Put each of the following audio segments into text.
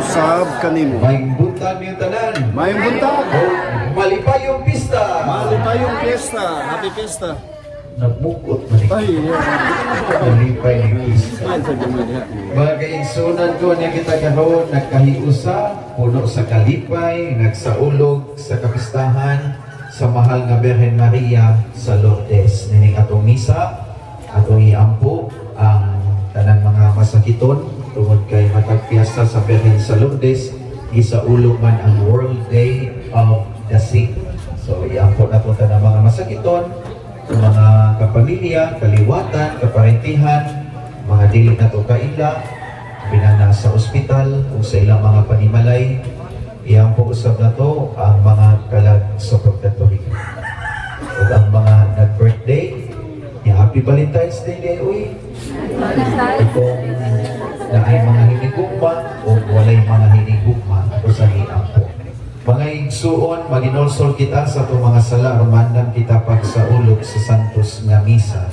usab kanimo. Maayong buntag niyong tanan. Mayong buntag. O malipayong pista. Malipayong piyesta. Happy piyesta. Nagmukot man Ay, malipay ng pista. Ay, sa gamay ha. Mga kaigsunan ko niya kita karon nagkahiusa, puno sa kalipay, nagsaulog sa kapistahan sa mahal nga Birhen Maria sa Lourdes. Nining atong misa, atong iampo ang tanang mga masakiton tungod kay matag piyesta sa Birhen sa Lourdes, gisaulog man ang World Day of the Sick. So iampo na po tanang mga masakiton, mga kapamilya, kaliwatan, kaparentihan, mga dili na to kaila, pinana sa ospital o sa ilang mga panimalay. Iyang po usab na to ang mga kalag sa pagkatuloy. At ang mga nag-birthday, happy Valentine's Day day, uy. Itong na ay mga hinigugma o walay mga hinigugma o sa hiyang po. Mga igsuon, maginolsol kita sa itong mga sala, rumandam kita pagsaulog sa Santos nga Misa.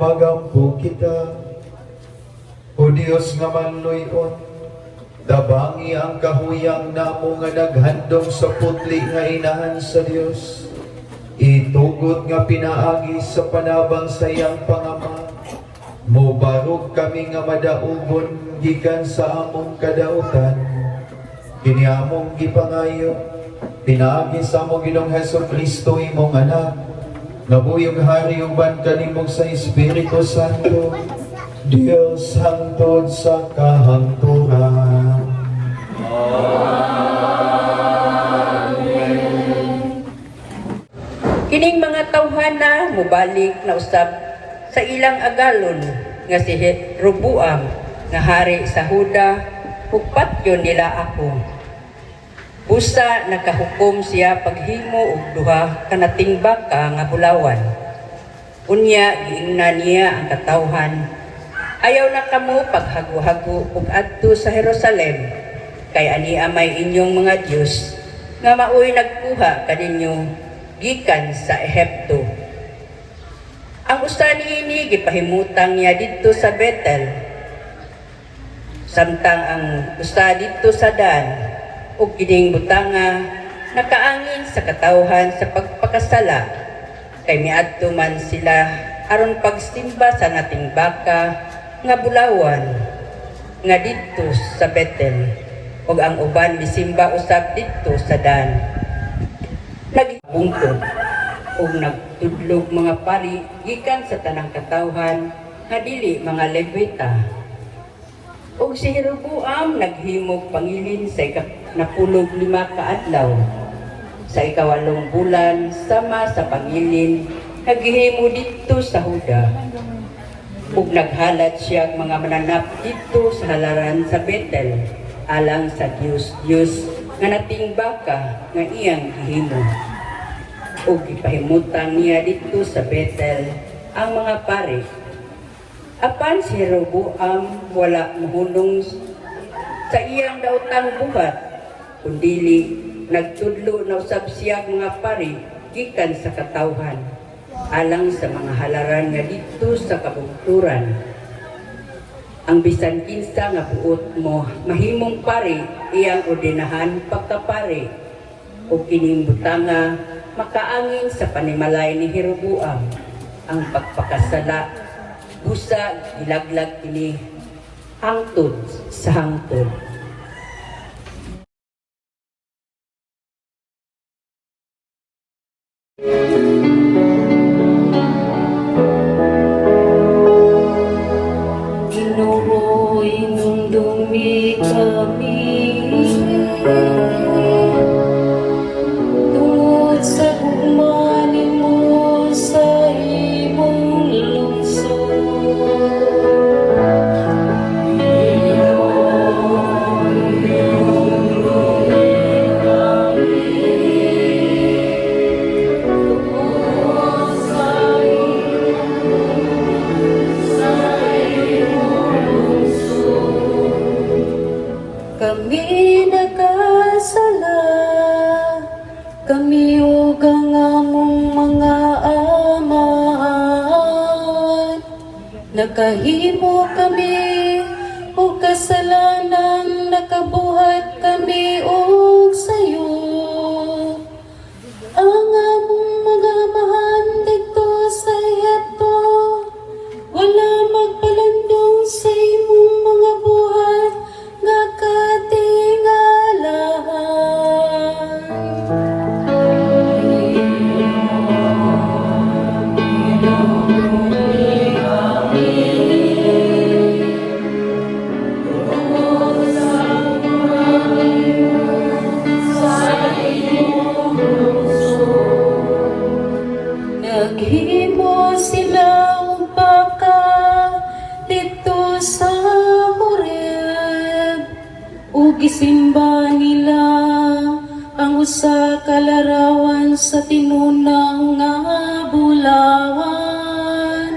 magampo kita. O Dios nga manluyon, dabangi ang kahuyang namo nga naghandom sa putli nga inahan sa Dios. Itugot nga pinaagi sa panabang sayang pangama. Mubarog kami nga madaugon gikan sa among kadautan. Kini among gipangayo, pinaagi sa among Ginoong Hesus Kristo imong anak. Nabuyog hari uban kanimong sa Espiritu Santo. Dios hangtod sa kahangturan. Kining mga tawhana mubalik na usab sa ilang agalon nga si Roboam nga hari sa Huda, hugpatyon nila ako. Busa nakahukom siya paghimo og duha ka nating baka nga bulawan. Unya giingna niya ang katawhan. Ayaw na kamo paghago-hago ug adto sa Jerusalem, kay ani amay inyong mga Dios nga maoy nagkuha kaninyo gikan sa Ehipto. Ang usa niini gipahimutang niya didto sa Betel, samtang ang usa didto sa Dan, ug kining butanga nakaangin sa katawhan sa pagpakasala, kay miadto man sila aron pagsimba sa nating baka nga bulawan nga didto sa Betel, ug ang uban misimba usab didto sa Dan. Nagbungkod ug nagtudlog mga pari gikan sa tanang katawhan nga dili mga Levita. Ug si Jeroboam naghimog pangilin sa napulog 5 ka adlaw. Sa ikawalong bulan sama sa pangilin naghimo didto sa Huda. Ug naghalat siya mga mananap dito sa halaran sa Betel alang sa Diyos nga nating baka nga iyang gihimo. Ug ipahimutang niya dito sa Betel ang mga pari. Apan si Jeroboam wala mohunong sa iyang daotang buhat, kundili nagtudlo na usab siya mga pari gikan sa katawhan alang sa mga halaran nga dito sa kabungturan. Ang bisan kinsa nga buot mo mahimong pari iyang ordinahan pagkapari, o kining butanga makaangin sa panimalay ni Jeroboam ang pagpakasala. Busa ilaglag kini hangtod sa hangtod. Ginoo, inundumi kami tungod sa gugmanin mo sa imong lungsod. Kami nagkasala, kami ug ang among mga amahan. Nakahimo kami ug kasalanan, nakabuhat kami ug sayo. Ang among mga amahan dito sa Ehipto, wala magpalandong sa imong mga buhat nga katingalahan. Naghimo sila og baka dito sa Horeb, ug gisimba nila ang usa ka larawan sa tinunang nga bulawan.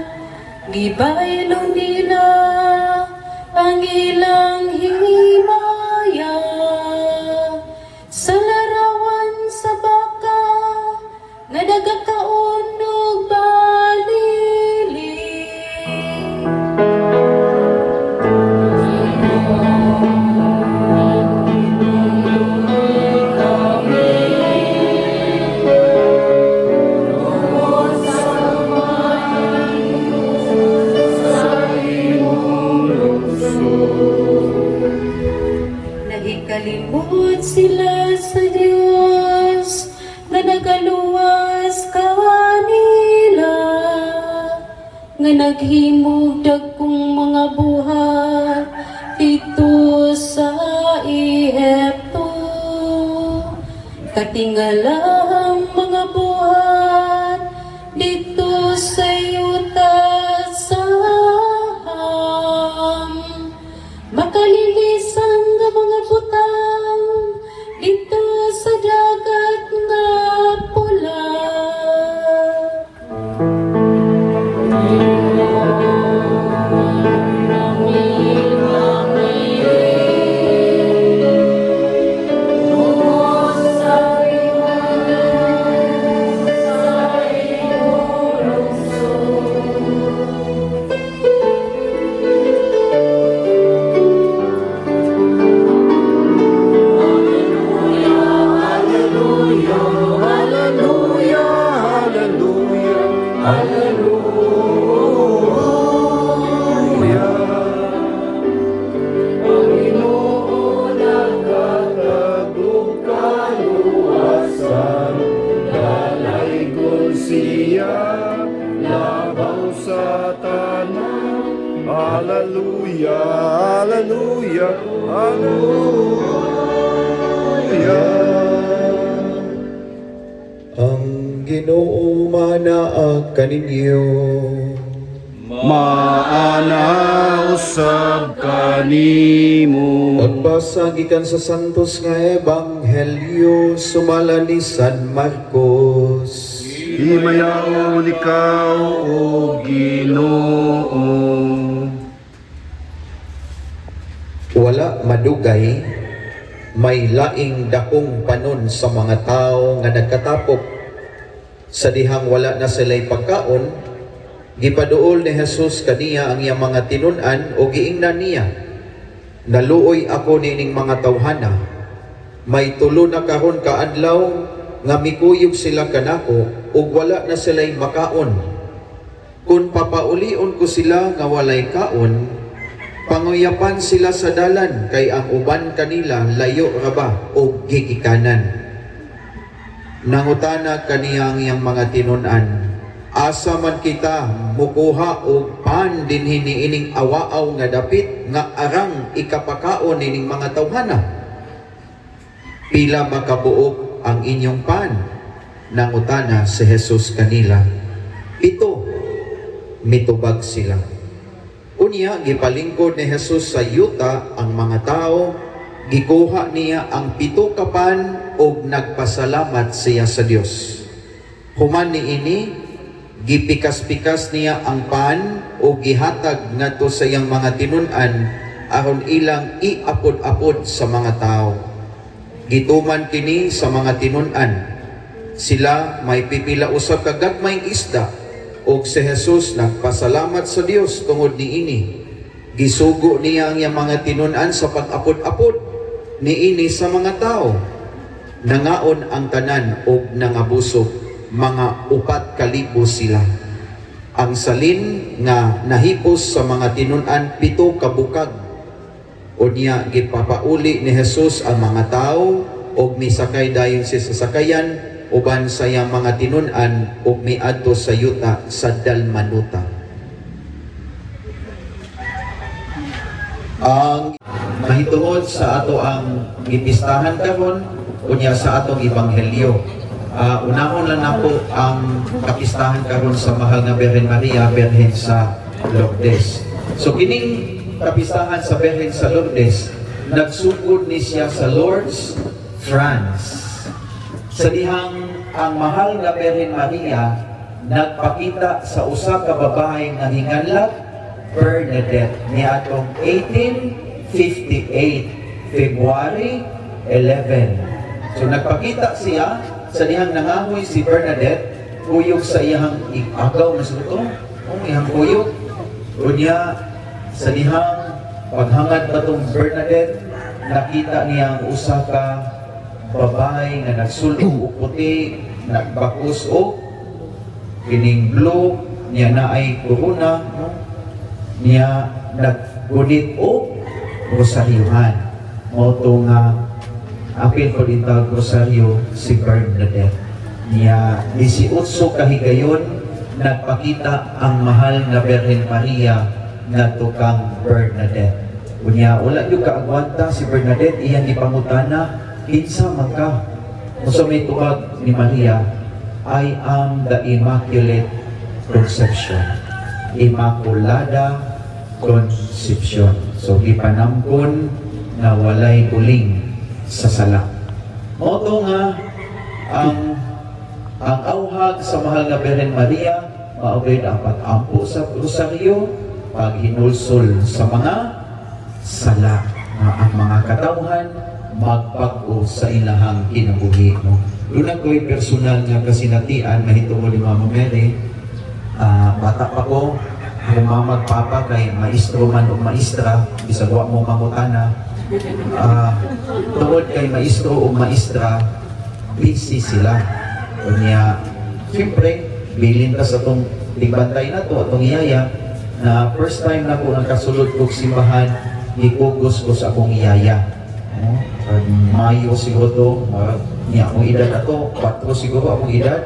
Gibaylo nila ang ilang himaya sa larawan sa baka nga nagakaon og balili. nga naghimog dagkong mga buhat dito sa Ehipto. Katingalahang mga buhat dito sa yuta saham. Makalilisan nga mga butang dito sa dagat nga pula. Hallelujah, hallelujah, hallelujah. Ang Ginoo manaa kaninyo. Maana usab kanimo. Pagbasa gikan sa Santos nga Ebanghelyo sumala ni San Marcos. Himayaon ikaw, O Ginoo. Wala madugay, may laing dakong panon sa mga tao nga nagkatapok. Sa dihang wala na sila'y pagkaon, gipaduol ni Jesus kaniya ang iyang mga tinun-an o giingnan niya. Naluoy ako nining mga tawhana, may tulo na kahon kaadlaw nga mikuyog sila kanako ug wala na sila'y makaon. Kung papaulion ko sila nga walay kaon, panguyapan sila sa dalan kay ang uban kanila layo ra ba o gigikanan. Nangutana kaniyang iyang mga tinun-an, asa man kita mukuha og pan dinhi niining awaaw nga dapit nga arang ikapakaon nining mga tawhana? Pila ba kabuok ang inyong pan? Nangutana si Jesus kanila. 7, mitubag sila. Unya, gipalingkod ni Jesus sa yuta ang mga tao, gikuha niya ang 7 ka pan o nagpasalamat siya sa Dios. Human niini, gipikas-pikas niya ang pan o gihatag ngadto sa iyang mga tinun-an aron ilang iapod-apod sa mga tao. Gituman kini sa mga tinun-an. Sila may pipila usab ka gagmayng isda ug si Jesus nagpasalamat sa Dios tungod niini. Gisugo niya ang iyang mga tinun-an sa pag-apod-apod niini sa mga tao. Nangaon ang tanan ug nangabusog, mga 4,000 sila. Ang salin nga nahipos sa mga tinun-an 7 ka bukag. Unya gipapauli ni Jesus ang mga tao ug misakay dayon si sasakayan uban sa iyang mga tinun-an ug miadto sa yuta sa Dalmanuta. Ang mahitungod sa ato ang gipistahan karon unya sa atong ebanghelyo. Unahon lang nako ang kapistahan karon sa mahal nga Birhen Maria, Birhen sa Lourdes. So kining kapistahan sa Birhen sa Lourdes, nagsugod ni siya sa Lourdes, France. Sa dihang ang mahal nga Birhen Maria nagpakita sa usa ka babae nga hinganlat Bernadette niadtong 1858 February 11. So nagpakita siya sa dihang nangahoy si Bernadette kuyog sa iyang agaw na suto iyang kuyog unya sa dihang paghangad batong Bernadette nakita niya ang usa ka babae nga nagsulong og puti nagbakos og kining blue niya na ay corona no? Niya naggunit og rosaryohan mo to nga apil ko dito rosaryo si Bernadette niya 18 kahigayon nagpakita ang mahal nga Birhen Maria ngadto kang Bernadette. Unya wala yung kaagwanta si Bernadette iyang ipangutana kinsa man ka. Unsa may tubag ni Maria, I am the Immaculate Conception. Immaculada Conception. So ipanamkon na walay buling sa sala. Moto nga ang auhag sa mahal nga Birhen Maria maugay dapat ampo sa rosaryo paghinulsol sa mga sala nga ang mga katawhan magpag-o sa ilahang kinabuhi. No? Doon ako'y personal nga kasinatian mahitungod ni Mama Mary. Bata pa ko, kung mamagpapa kay maestro man o maestra, bisag wa mo mangutana. Tungod kay maestro o maestra, busy sila. Kunya, siyempre, bilin ka sa itong tigbantay na to, itong iyaya, na first time na ko nakasulod kong simbahan, ikugos ko sa akong iyaya. Mayo siguro to, niya akong edad na to, 4 siguro akong edad,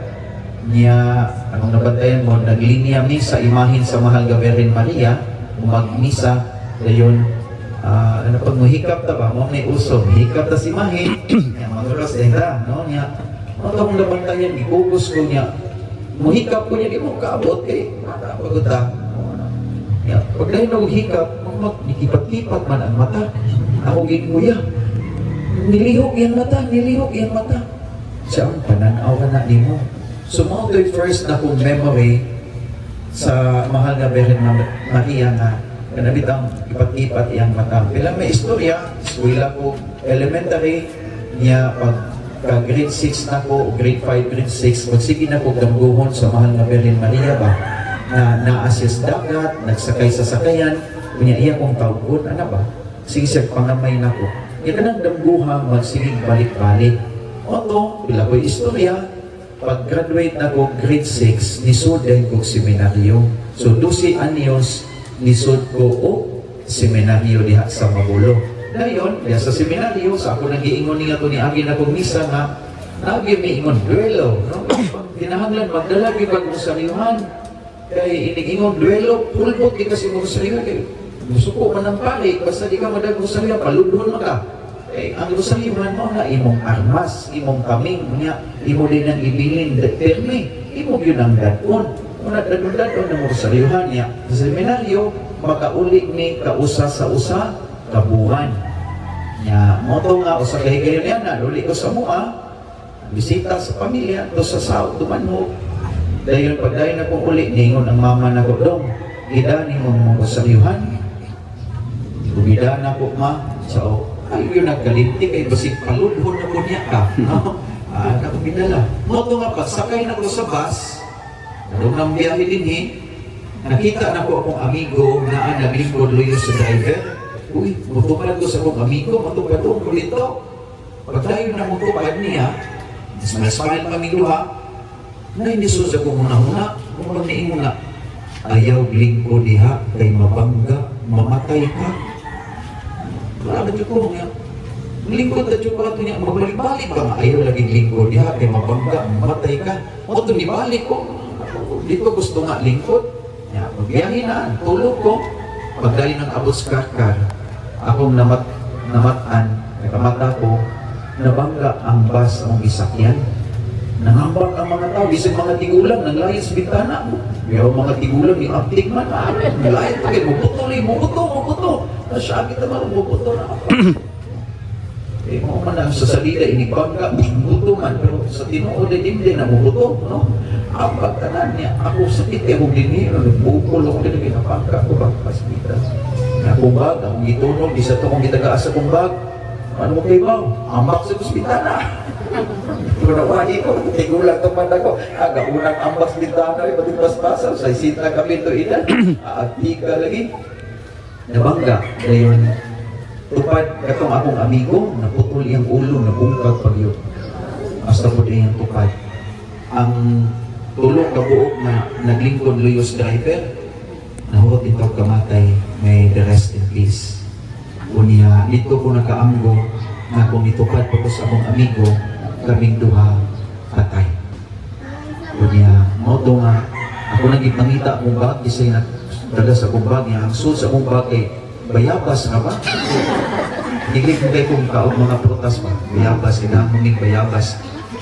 niya, anong nabantayan mo, naglinya mi sa imahin sa mahal nga Birhen Maria, magmisa, gayon, ano pag muhikap ta ba, mo may uso, hikap ta si imahin, niya, magulas dahil no, niya, ano akong nabantayan, ikugos ko niya, muhikap ko niya, di mo kaabot kay, pagod ta, niya, pag dahil naghikap, nikipat-kipat man ang mata, ako giguya, nilihok yung mata. Siya ang pananaw na ni mo. So, mga ito'y first na kong memory sa mahal na Birhen Maria na kanabitang ipat-ipat iyang mata. Bilang may istorya, eskwela ko, elementary, niya pag grade 6 na ko, grade 5, grade 6, magsige na ko damguhon sa mahal na Birhen Maria ba, na na-assist dagat, nagsakay sa sakayan, kunya iya kong tawgon, ano ba? Sige siya, pangamay na ko. Iya ka nang damguhang magsiging balik-balik. Oto, pila ko'y istorya, pag-graduate na ko grade 6, nisod din ko seminaryo. So, 12 anyos, nisod ko o seminaryo diha sa Magulo. Dayon, diha sa seminaryo, sa ako nag-iingon niya to ni Agin akong misa nga, nagi may ingon duelo. No? Kinahanglan, magdalagi pag usaryuhan. Kaya inig-ingon duelo, pulbot di kasi mo usaryuhan. Gusto ko man ang pali, basta di ka madag-usaryuhan, paludhon mo ka. Eh, ang usaryuhan mo na imong armas, imong kaming, imo din ang ibilin, perme, imo yun ang dadon. Una dadon ng usaryuhan niya. Sa seminaryo, makaulik ni kausa sa usa, kabuhan. Nya, moto nga, usa kahigayon yan na, uli ko sa mua, bisita sa pamilya, to sa sao, tumanho. Dahil pagdahin akong uli, ningon ang mama na ko, dong, ida ni mong usaryuhan. Bumida na ko, ma, so, ayaw yung nagkalinti kay basig paludhon na po niya ka. No? Nakabidala. Moto nga pa, sakay na ko sa bus, nung nang biyahe din nakita na ko akong amigo na naglingkod loyo sa driver. Uy, mutupad ko sa akong amigo, matupad ko dito. Pagdayo na mutupad niya, smile kami duha, na hindi so sa kong muna-muna, kung magniin mo na, ayaw lingkod diha, kay mabangga, mamatay ka. Wala na ko nga. Lingkod na dyan ko niya, magbalik-balik ba nga? Ayaw laging lingkod diha, kay mabangga, mamatay ka. O ito, nibalik ko. Dito gusto nga lingkod. Magbiyahin na, tulog ko. Pagdali ng abos kakar, akong namatan, nakamata ko, nabangga ang bus ng isakyan. Nangambang ang mga tao, isang mga tigulang, nanglayan sa bintana mo. Pero mga tigulang, yung aptik man, nanglayan tagay, mubuto. Nasyagit naman, mubuto na ako. Eh, mo man ang sa salida, inibangga, mubuto man, pero sa tinuod, hindi na mubuto, no? Ang pagtanan niya, ako sakit, akong dinero, nagbukol ako din, pinapangka ko bang paspitas. Akong bag, akong gitunog, isa to kong gitagaas akong bag. Ano mo kayo ba? Ambak sa ospital na. Kung nawahi ko, tigulang tapat ako. Aga, unang ambak sa bintana, pati paspasan, sa isita kami ito ilan. Aati ka lagi. Nabangga, dayon, tupad katong akong amigo, naputol iyang ulo, nabungkag pag yun. Hasta po din yung tupad. Ang tulong kabuok na naglingkod luyos driver, nahurot ito kamatay, may the rest in peace. Kunya, dito ko nakaamgo na kung itupad po ko sa akong amigo, kaming duha patay. Kunya, moto nga, Ako naging mangita akong bag, isa'y nagdala sa akong bag niya. Ang sul sa akong bag ay bayabas nga ba? Higit mo kayo kung kaog mga prutas ba? Bayabas, kinamungin bayabas.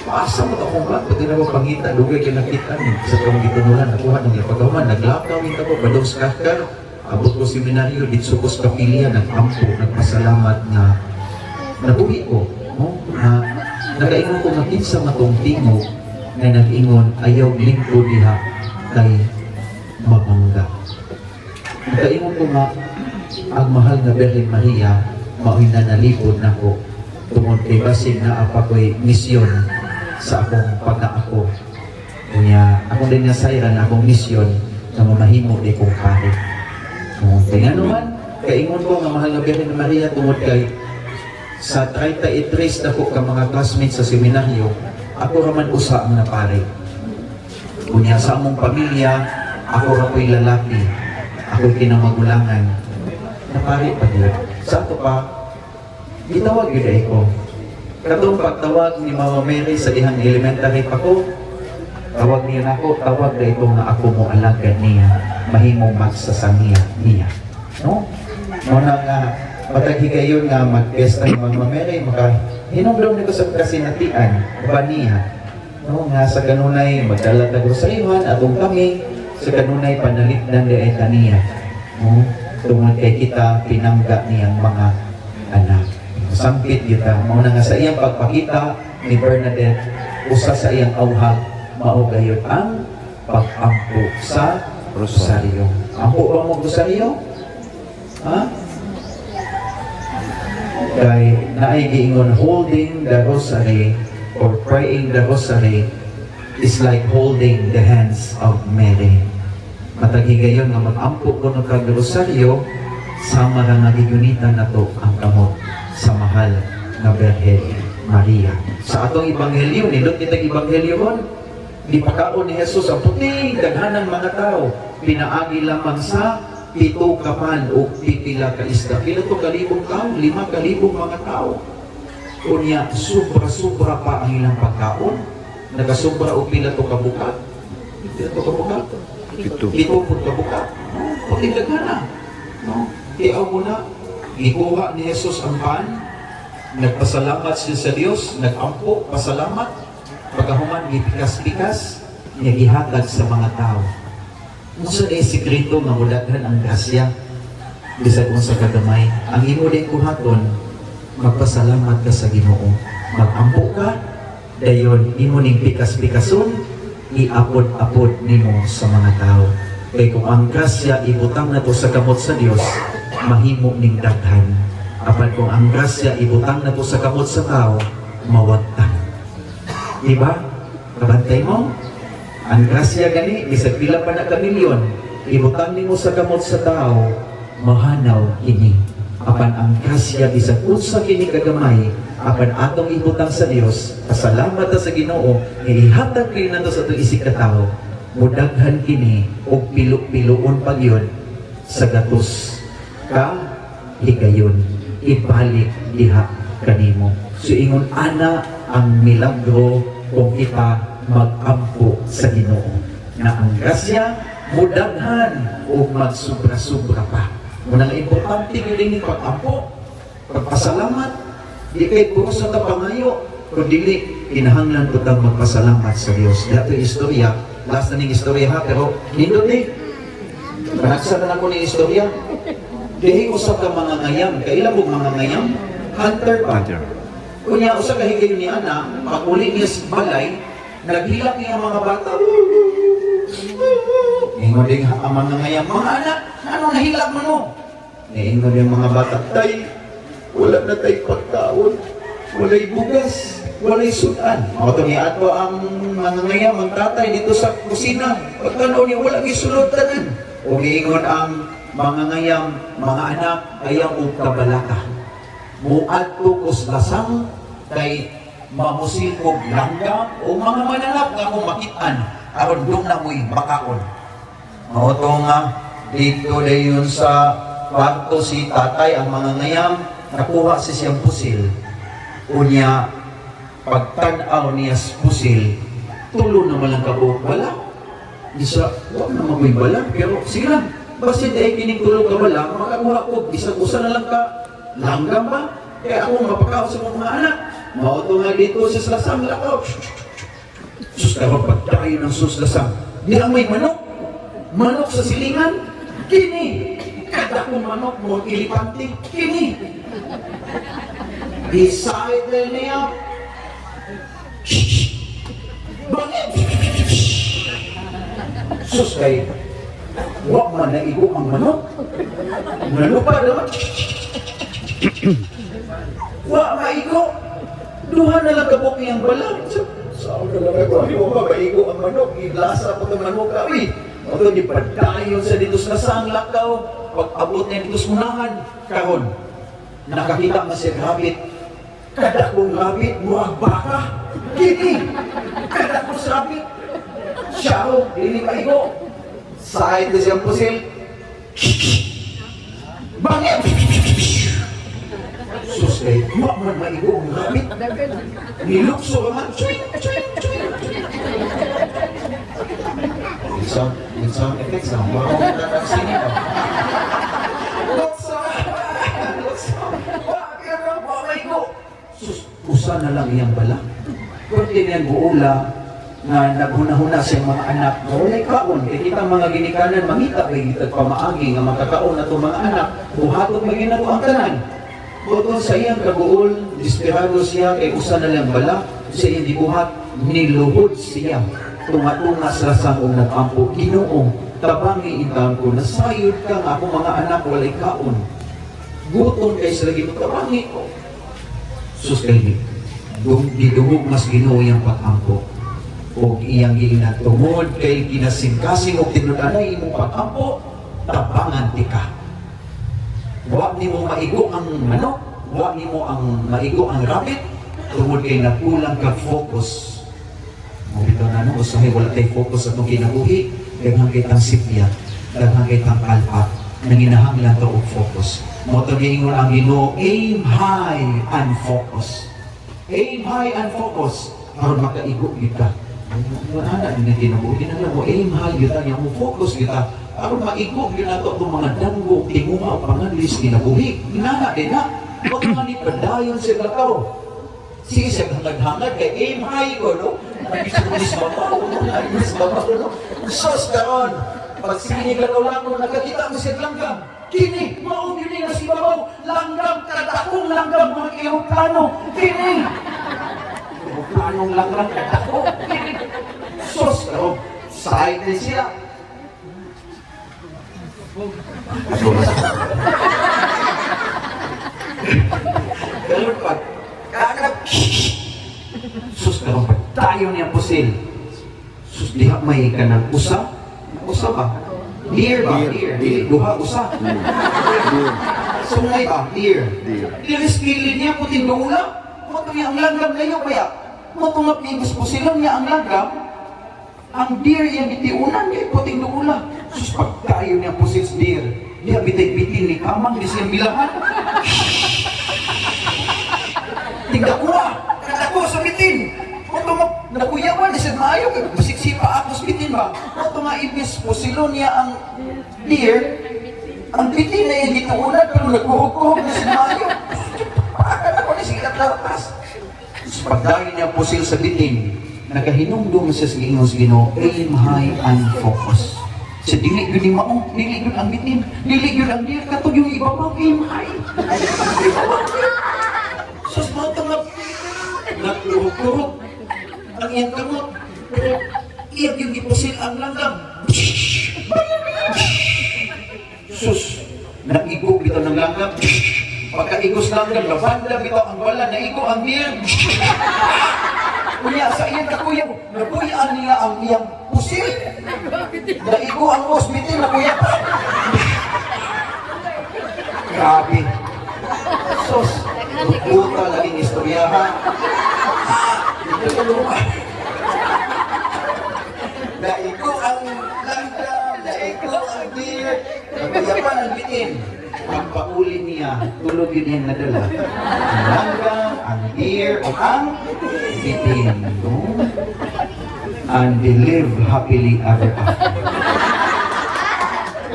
Asa mo akong bag? Pati na mo pangita, lugay kayo nakita niyo. Sa kong gitunulan, nakuha ng ipagawa, naglakaw ito ko, badong skakar. Abot ko seminaryo, ditso ko sa kapilya, nag-ampo, nagpasalamat na nabuhi ko. No? Nakaingon ko na kinsa matong tingog na nag-ingon, ayaw lingko diha kay mabangga. Nakaingon ko nga, ang mahal na Birhen Maria, mao'y nanalipod na ko tungod kay basig na apa ko'y misyon sa akong pagkaako. Kaya akong din nasayran na akong misyon na mamahimo di kong pare. Kaya naman, kaingon ko nga mahal na Birhen Maria tungod kay sa 33 na ko ka mga classmates sa seminaryo, ako raman usa ang napare. Kunya sa among pamilya, ako ra ko'y lalaki, ako'y kinamagulangan. Napare pa din. Sa ato pa, gitawag yun ay ko. Katong pagtawag ni Mama Mary sa ihang elementary pa ko, tawag niya ako, tawag na ito nga ako mo alagad niya, mahimong magsasangiya niya. No? Muna nga, mataghigayon nga mag-pesta ni Mama Mary, hinumdum nito sa kasinatian, ba niya? No? Nga sa kanunay, magdala na grosaryuhan, atong kami, sa kanunay, panalitnan di ay taniya. No? Tungod kay kita, pinangga niyang mga anak. Sampit kita, mauna nga sa iyang pagpakita ni Bernadette, usa sa iyang awhag, maugayot ang pag-ampo sa rosaryo. Ampo ba mo rosaryo? Ha? Kay naigiingon, holding the rosary or praying the rosary is like holding the hands of Mary. Matagigayon nga mag-ampo ko ng kag-rosaryo, sama na nagigunitan na to ang kamot sa mahal na Birhen Maria. Sa atong ebanghelyo, nilot nitag ebanghelyo kon, di pakaon ni Jesus ang puting daghanang mga tao, pinaagi lamang sa 7 kapan o pipila ka isda. Pila to kalibong tao? 5,000 mga tao. Kunya, sobra-sobra pa ang ilang pagkaon. Nagasobra o pila to kabukat. Pila to kabukat. 7 po kabukat. Puting daghana. No? Tiaw mo na, gikuha ni Jesus ang pan, nagpasalamat siya sa Diyos, nag-ampo, pasalamat, pagkahuman, gipikas-pikas, niya gihatag sa mga tao. Musa na sikreto nga mudaghan ang grasya, bisag kung sa kagamay. Ang imo din kuhaton, magpasalamat ka sa Ginoo. Mag-ampo ka, dayon, imo ning pikas-pikason, iapod-apod nimo sa mga tao. Kaya kung ang grasya ibutang na to sa kamot sa Diyos, mahimo ning daghan. Apan kung ang grasya ibutang na to sa kamot sa tao, mawagtang. Diba? Kabantay mo? Ang grasya gani, bisag pila pa na kamilyon, ibutang nimo sa kamot sa tao, mahanaw kini. Apan ang grasya, bisag unsa kini kagamay, apan atong ibutang sa Dios, pasalamat ta sa Ginoo, ihatag kini nato sa atong isig ka tao, mudaghan kini og pilo-piloon pag yun sa gatos ka higayon, ibalik diha kanimo. So ingon ana ang milagro kung kita mag-ampo sa Ginoo, na ang grasya mudaghan o magsubra-subra pa. Muna nga importante yun din yung pag-ampo, pagpasalamat, di kay puro sa tapangayo, kundi kinahanglan ko tang magpasalamat sa Diyos. Dato yung istorya, last na ning istorya ha, pero nindot ni, panagsanan ako ng istorya, dihi usap ka mga ngayam, kailan mo mga ngayam? Hunter pa. Kunya, usap kahigayon ni Ana, pag-uli niya sa balay, naghilak niya mga bata. Ingon din ang mga ngayam, mga anak, ano nahilak mo no? Ingon din mga bata, tay, wala na tayo pagkaon, wala'y bugas, wala'y sudan. O ito niya, ato ang mga ngayam, ang tatay dito sa kusina, pagkano niya, wala gisulod tanan. O giingon ang mga ngayam, mga anak, ayaw o kabalaka. Muad to kuslasang kay mamusilkog langgam o mga mananap nga kung makitaan aron doon na mo'y bakaon. Mauto nga dito dayon sa kwarto si tatay ang mga ngayam nakuha si siyang pusil. Unya pagtanaw niya sa pusil tulo naman lang kabuok wala. Isa, huwag na mamoy bala, pero sige lang. Basta dahil kinitulog ka bala, makakuha ko, isang-usa na lang ka. Langgam ba? Kaya ako mapakaw sa mga anak. Mauto nga dito sa Slasang lakaw. Sus, kapag tayo ng suslasang. Di lang may manok. Manok sa silingan. Kini. Kada kong manok mo, ilipante. Kini. Decide na niya. Bakit? Sus, kay wak man na igo ang manok. Nalupa naman. Wak maigo. Duha na lang kabok niyang balag. Saan ka lang ako? Hindi mo ba maigo ang manok? Ilasa po ng manok ka. Uy, ito di padayon sa dito sa Lasang lakaw. Pag abot niya dito sa unahan, kahon. Nakakita nga si rabbit. Kada kong rabbit, muwag baka. Kini. Kada kong rabbit. Siya ho, hindi maigo. Side na siyang pusil. Bangit! Sus, kay wak man maigo ang rabbit. Nilukso ka man. Chuing, chuing, chuing. With sound effects na. Baka mo nakakasini ka. Lukso! Lukso! Bakit ka ba maigo? Sus, usa na lang iyang bala. Kung tinyan buula, na naghuna-huna sa mga anak, walay kaon. Kaya kita mga ginikanan, mangita kay kita pamaagi nga makakaon na itong mga anak, buhatot maging na ang tanan. Bukod sa iyang kabuol, desperado siya, kay usa na lang bala, sa iyang dibuhat, niluhod siya. Tunga-tunga sa rasang nag-ampo, Ginoong, tabangi intahan ko, nasayod ka nga ako mga anak, walay kaon. Gutom kay sa lagi mo, tabangi ko. Sus kay gidumog mas Ginoo iyang pag-ampo. O iyang ginatungod kay kinasingkasing o tinudanay imong pag-ampo, tabangan ti ka. Huwag ni mo maigo ang manok, huwag ni mo ang maigo ang rabbit, tungod kay nakulang ka focus. Mabito na no, usahay wala tayo focus at nung kinabuhi, daghang kitang sipya, daghang kitang kalpa, nanginahanglan to og focus. Moto giingon ang Ginoo, aim high and focus. Aim high and focus, para makaigo kita. Anak din kinabuhi, ginala mo, aim high kita, niya mo focus kita, para maigo yun na ito itong mga danggo, tinguha, pangalis, kinabuhi. Ginala din na, huwag mga ni padayon sa lakaw. Sige siya hangad-hangad kay aim high ko, no? Nagisunis babaw, no? Sos karon, pag sinig lakaw-lakaw, nakakita mo siya langgam. Kini, maong yun na si babaw, langgam, katakong langgam, mga aeroplano. Kini! Aeroplanong langgam, katakong. Kini! Sos karon, side na siya. Ganun pa, kakap. Sus, karon pa, tayo niya pusil. Sus, diha may ka ng usa. Usa ba? Deer ba? Deer. Duha, usa. Sungay ba? Deer. Diris kilid niya, puting doula. Mato niya ang langgam na iyo, kaya matungap niya pusilan niya ang langgam. Ang deer yung bitiunan niya, puting doula. Sus, pag tayo niya pusil sa deer, diha bitay-bitin ni kamang, di siyang bilahan. Tingga kuha, katako sa bitin. Ito nga, nakuyawan, di siya maayo, siksipa ako sa bitin ba? Ito nga, ibis po silon niya ang deer, ang bitin na yung dituunan, pero nagkuhog-kuhog na siya maayo. Pakakal ako na siya katlapas. Pagdahin niya po sila sa bitin, nakahinumdum siya sa Ginoo, aim high and focus. Sa dili yun yung maong, dili yun ang bitin, dili yun ang deer, katog yung iba pang aim high. Sus, mga tangap, nagkuhog-kuhog. Ang iyang kamot, pero iyang yung ipusil ang langgam. Sus, nag-igog ito ng langgam. Pagka-igos langgam, nabanda ito ang bala, naigo ang iyang. Kuya, sa iyang kakuyaw, nabuyaan nila ang iyang pusil. Naigo ang hospital, nakuya pa. Grabe. Sus, puta laging istorya ha. Daiko ang langgam, daiko ang deer, nagpayapan ang bitin. Ang pauli niya, tulog yun yung nadala. Ang langgam, ang deer, o ang bitin. No? and they live happily ever after.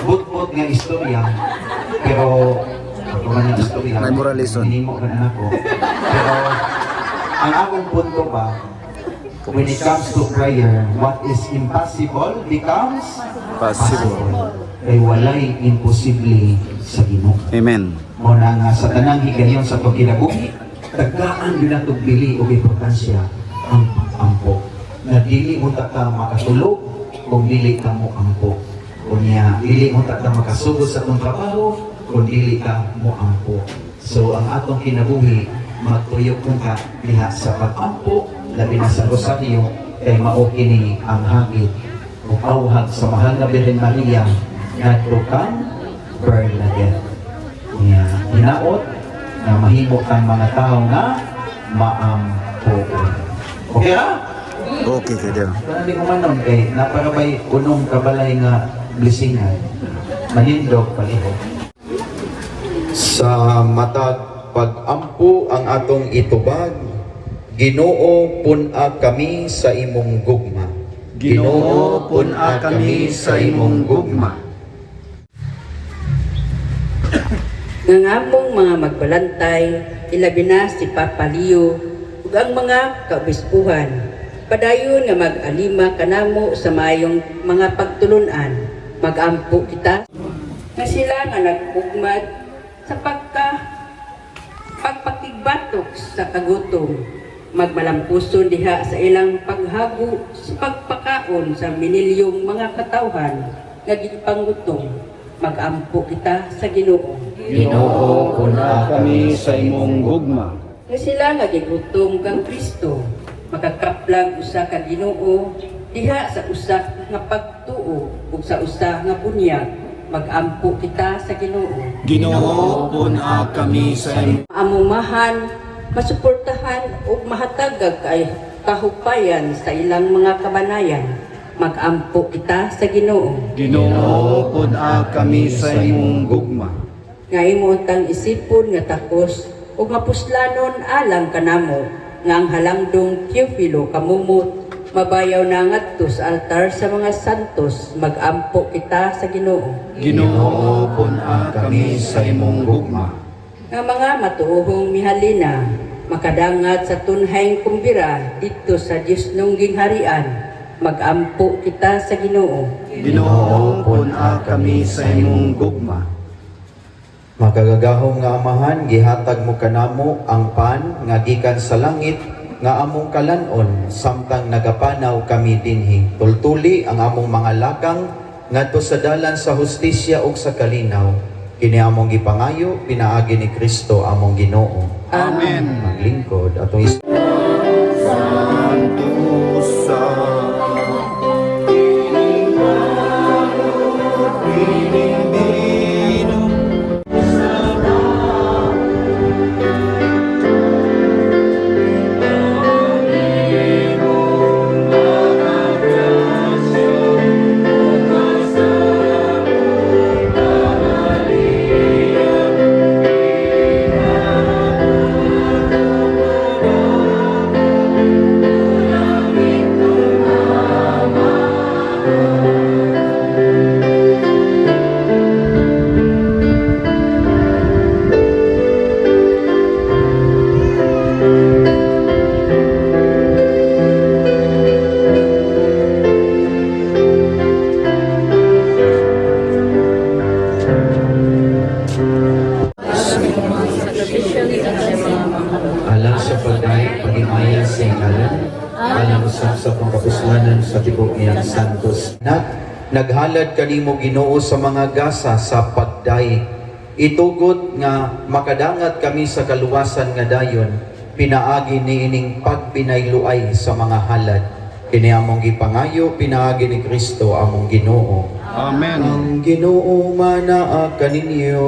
But nga istorya, pero ako man ang istorya. May moral lesson. Minimo ka na ako. Pero ang akong punto ba, when it comes to prayer, what is impossible becomes Possible. Kay walay imposible sa Ginoo. Amen. Mo na nga sa tanang higayon sa pagkinabuhi, tagaan binatog bili o importansya ang ampo. Na dili mo ta makatulog kung dili ka mo ampo. Kunya dili mo ta makasugod sa atong trabaho kung dili ka mo ampo. So ang atong kinabuhi magtuyok ka diha sa pag-ampo, labi na sa rosaryo kay mao kini ang hagit o pauhag sa mahal na Birhen Maria ngadto kang Bernadette. Niya hinaot na mahimo kang mga tao nga maampo. Okay ra? Okay, Kader. Hindi ko manon kay naparabay unong kabalay nga blessingan. Manindog palihog. Sa matag pag-ampo ang atong itubag, Ginoo pun-a kami sa imong gugma. Ginoo pun-a kami sa imong gugma. Ngangamong mga magbalantay, ilabi na si Papa Leo, ug ang mga kaobispuhan, padayon nga mag-alima kanamo sa mayong mga pagtulunan, mag-ampo kita, nga sila nga nagugmad sa pagpakigbatok sa kagutom, magmalampuson diha sa ilang paghago sa pagpakaon sa minilyong mga katawhan nga gipanggutom, mag-ampo kita sa Ginoo. Ginoo pun-a kami sa imong gugma. Nga sila nga gigutom kang Kristo, makakaplag usa ka Ginoo diha sa usa nga pagtuo ug sa usa nga bunyag, mag-ampo kita sa Ginoo. Ginoo pun-a kami sa imong Amumahan, masuportahan ug mahatagag kay kahupayan sa ilang mga kabanayan, mag-ampo kita sa Ginoo. Ginoo pun-a kami sa imong gugma. Nga imo tang isipon nga takos ug mapuslanon alang kanamo nga ang halangdong Teofilo kamumot mabayaw na ngadto sa altar sa mga santos, mag-ampo kita sa Ginoo. Ginoo pun-a kami sa imong gugma. Nga mga matuohong mihalina, makadangat sa tunhayng kumbira dito sa Dios nung gingharian, mag-ampo kita sa Ginoo. Ginoo pun-a kami sa imong gugma. Makagagahong nga amahan, gihatag mo kanamo ang pan nga gikan sa langit nga among kalanon samtang nagapanaw kami dinhi. Tultuli ang among mga lakang ngadto sa dalan sa hustisya ug sa kalinaw. Kini among gipangayo pinaagi ni Kristo among Ginoo. Amen. Maglingkod atong alang sa pagay, pag-imaya sa ngalan, alang sa pangkapuslanan sa tibok niyang santos. Naghalad kanimo Ginoo sa mga gasa sa pagday. Itugot nga makadangat kami sa kaluwasan nga dayon, pinaagi ni ining pagpinayluay sa mga halad. Kini among gipangayo, pinaagi ni Kristo among Ginoo. Amen. Ang Ginoo manaa kaninyo.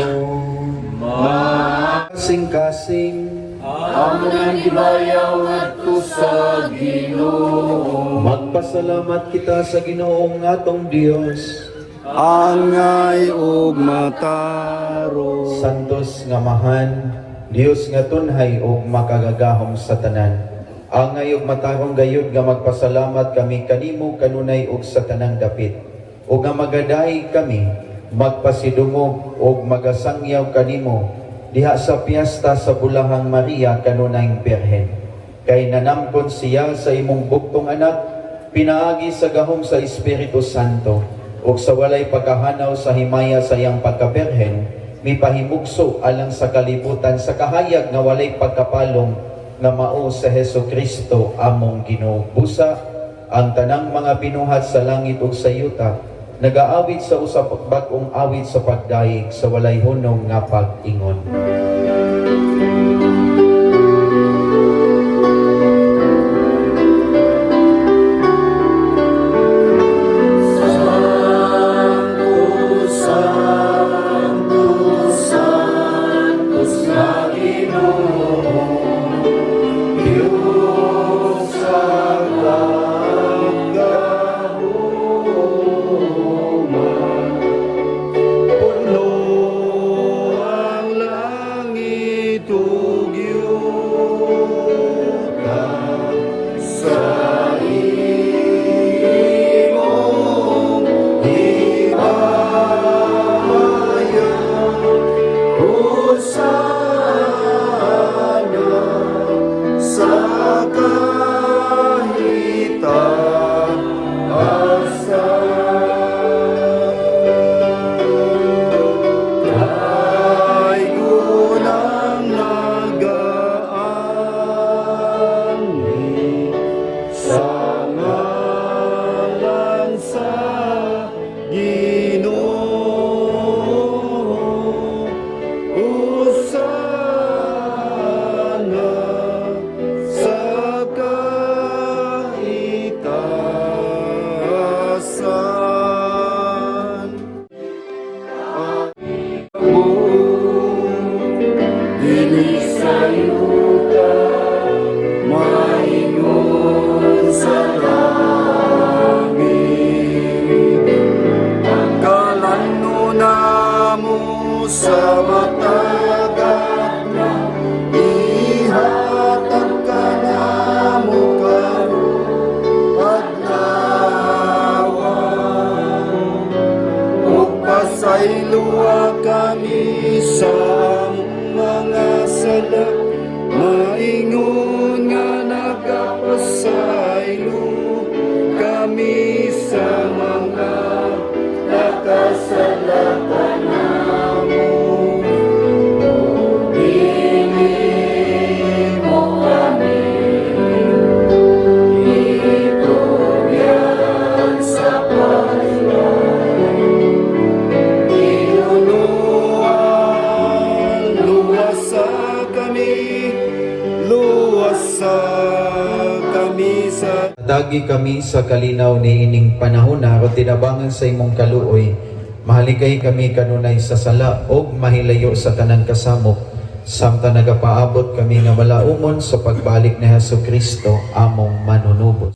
Kasing-kasing Among gibayaw ngadto sa Ginoo. magpasalamat kita sa Ginoong atong Dios. Angay ug mataro. Santos nga mahan, Dios nga tunhay ug makagagahom sa tanan. Ang ngayog matarong gayud nga magpasalamat kami kanimo kanunay ug sa tanang dapit. O nga magadahi kami magpasidungog ug magasangyaw kanimo diha sa piyesta sa Bulahang Maria kanunayng Birhen. Kay nanamkon siya sa imong bugtong anak, pinaagi sa gahom sa Espiritu Santo, ug sa walay pagkahanaw sa himaya sa iyang pagkabirhen, mipahimugso alang sa kalibutan sa kahayag nga walay pagkapalong nga mao sa Hesukristo among Ginoo. Busa ang tanang mga binuhat sa langit ug sa yuta nagaawit sa usab bag-ong awit sa pagdaig sa walay hunong nga pag-ingon. Pasayloa kami sa mga sala, maingon nga nagapasaylo kami sa mga nakasala kanamo. Dili mo kami itugyan sa Dagi kami sa kalinaw ni ining panahon na aron tinabangan sa imong kaluoy. Mahaligay kami kanunay sa sala o mahilayo sa tanan kasamok. Samtang nagapaabot kami nga malaumon sa pagbalik ni Hesukristo among manunubos.